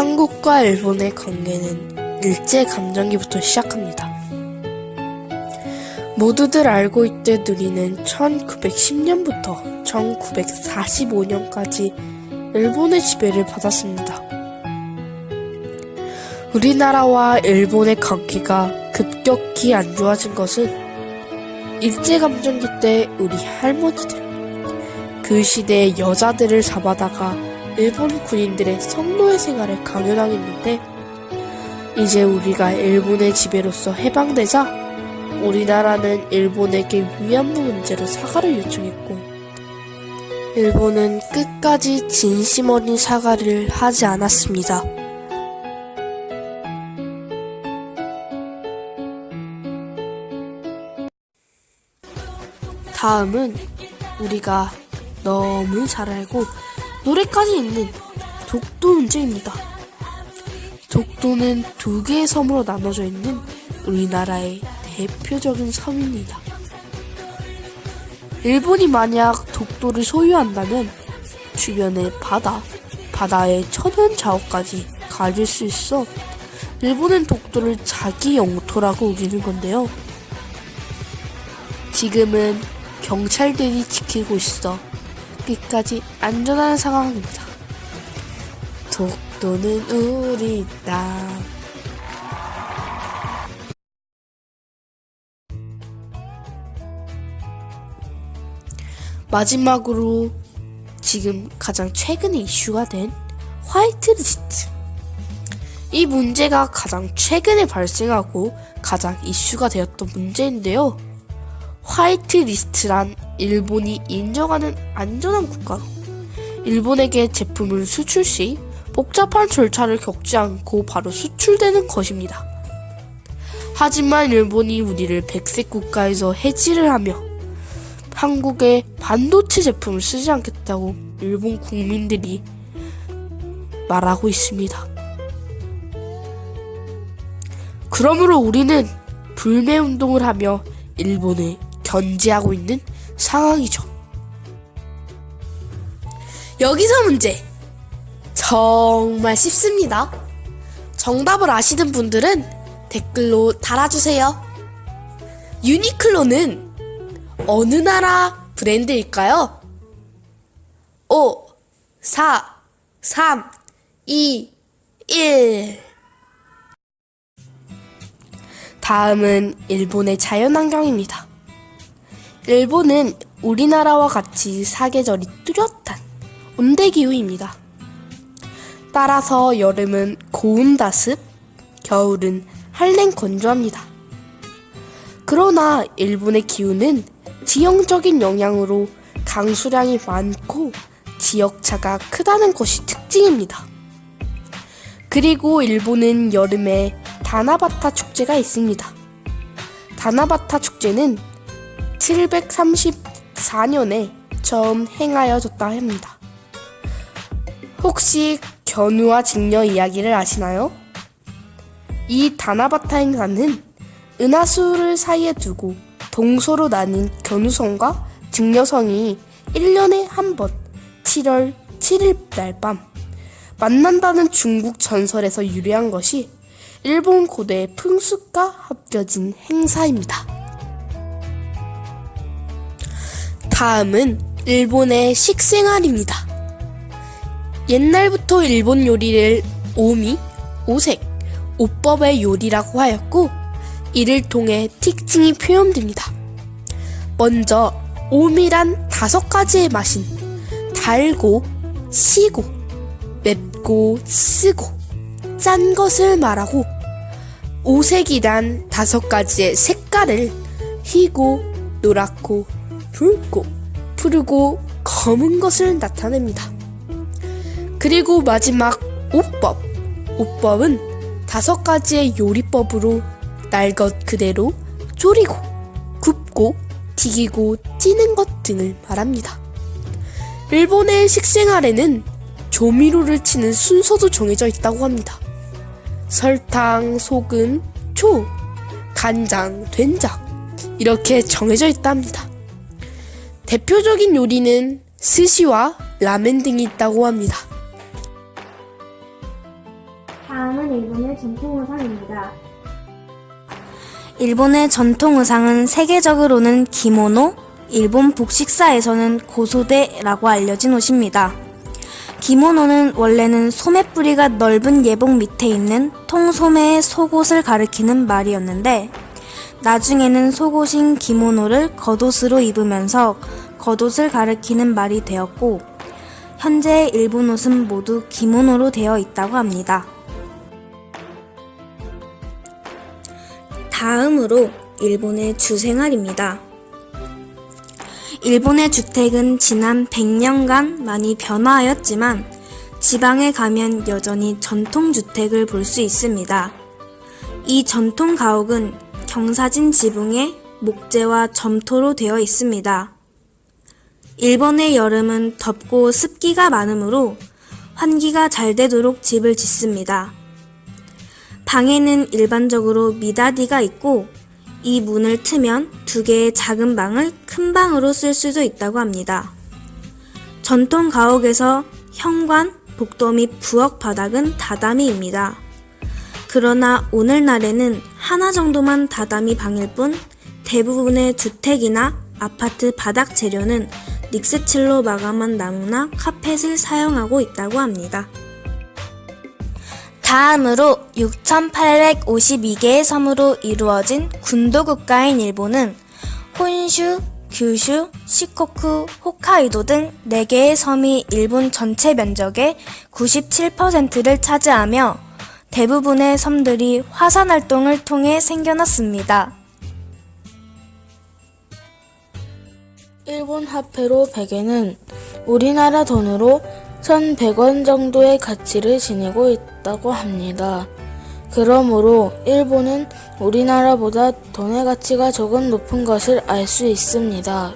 한국과 일본의 관계는 일제감정기부터 시작합니다. 모두들 알고 있듯 우리는 1910년부터 1945년까지 일본의 지배를 받았습니다. 우리나라와 일본의 관계가 급격히 안 좋아진 것은 일제감정기 때 우리 할머니들, 그 시대의 여자들을 잡아다가 일본 군인들의 성노예 생활을 강요당했는데, 이제 우리가 일본의 지배로서 해방되자 우리나라는 일본에게 위안부 문제로 사과를 요청했고, 일본은 끝까지 진심 어린 사과를 하지 않았습니다. 다음은 우리가 너무 잘 알고 노래까지 있는 독도 문제입니다. 독도는 두 개의 섬으로 나눠져 있는 우리나라의 대표적인 섬입니다. 일본이 만약 독도를 소유한다면 주변의 바다의 천연 자원까지 가질 수 있어 일본은 독도를 자기 영토라고 우기는 건데요. 지금은 경찰들이 지키고 있어 끝까지 안전한 상황입니다. 독도는 우리 땅. 마지막으로 지금 가장 최근에 이슈가 된 화이트리스트. 이 문제가 가장 최근에 발생하고 가장 이슈가 되었던 문제인데요. 화이트리스트란 일본이 인정하는 안전한 국가로 일본에게 제품을 수출 시 복잡한 절차를 겪지 않고 바로 수출되는 것입니다. 하지만 일본이 우리를 백색 국가에서 해지를 하며 한국의 반도체 제품을 쓰지 않겠다고 일본 국민들이 말하고 있습니다. 그러므로 우리는 불매운동을 하며 일본을 견제하고 있는 상황이죠. 여기서 문제! 정말 쉽습니다. 정답을 아시는 분들은 댓글로 달아주세요. 유니클로는 어느 나라 브랜드일까요? 5, 4, 3, 2, 1. 다음은 일본의 자연환경입니다. 일본은 우리나라와 같이 사계절이 뚜렷한 온대기후입니다. 따라서 여름은 고온 다습, 겨울은 한랭 건조합니다. 그러나 일본의 기후는 지형적인 영향으로 강수량이 많고 지역차가 크다는 것이 특징입니다. 그리고 일본은 여름에 다나바타 축제가 있습니다. 다나바타 축제는 734년에 처음 행하여졌다 합니다. 혹시 견우와 직녀 이야기를 아시나요? 이 다나바타 행사는 은하수를 사이에 두고 동서로 나뉜 견우성과 직녀성이 1년에 한 번 7월 7일 날 밤 만난다는 중국 전설에서 유래한 것이 일본 고대의 풍습과 합쳐진 행사입니다. 다음은 일본의 식생활입니다. 옛날부터 일본 요리를 오미, 오색, 오법의 요리라고 하였고 이를 통해 특징이 표현됩니다. 먼저 오미란 5가지의 맛인 달고, 시고, 맵고, 쓰고, 짠 것을 말하고 오색이란 5가지의 색깔을 희고, 노랗고, 붉고, 푸르고, 검은 것을 나타냅니다. 그리고 마지막 오법. 오법은 5가지의 요리법으로 날 것 그대로 졸이고, 굽고, 튀기고, 찌는 것 등을 말합니다. 일본의 식생활에는 조미료를 치는 순서도 정해져 있다고 합니다. 설탕, 소금, 초, 간장, 된장 이렇게 정해져 있답니다. 대표적인 요리는 스시와 라멘 등이 있다고 합니다. 일본의 전통 의상입니다. 일본의 전통 의상은 세계적으로는 기모노, 일본 복식사에서는 고소대라고 알려진 옷입니다. 기모노는 원래는 소매뿌리가 넓은 예복 밑에 있는 통소매의 속옷을 가리키는 말이었는데, 나중에는 속옷인 기모노를 겉옷으로 입으면서 겉옷을 가리키는 말이 되었고, 현재 일본 옷은 모두 기모노로 되어 있다고 합니다. 다음으로 일본의 주생활입니다. 일본의 주택은 지난 100년간 많이 변화하였지만 지방에 가면 여전히 전통주택을 볼 수 있습니다. 이 전통 가옥은 경사진 지붕에 목재와 점토로 되어 있습니다. 일본의 여름은 덥고 습기가 많으므로 환기가 잘 되도록 집을 짓습니다. 방에는 일반적으로 미닫이가 있고 이 문을 트면 2개의 작은 방을 큰 방으로 쓸 수도 있다고 합니다. 전통 가옥에서 현관, 복도 및 부엌 바닥은 다다미입니다. 그러나 오늘날에는 하나 정도만 다다미 방일 뿐 대부분의 주택이나 아파트 바닥 재료는 닉스칠로 마감한 나무나 카펫을 사용하고 있다고 합니다. 다음으로 6,852개의 섬으로 이루어진 군도 국가인 일본은 혼슈, 규슈, 시코쿠, 홋카이도 등 4개의 섬이 일본 전체 면적의 97%를 차지하며 대부분의 섬들이 화산 활동을 통해 생겨났습니다. 일본 화폐로 100에는 우리나라 돈으로 1,100원 정도의 가치를 지니고 있다고 합니다. 그러므로 일본은 우리나라보다 돈의 가치가 조금 높은 것을 알 수 있습니다.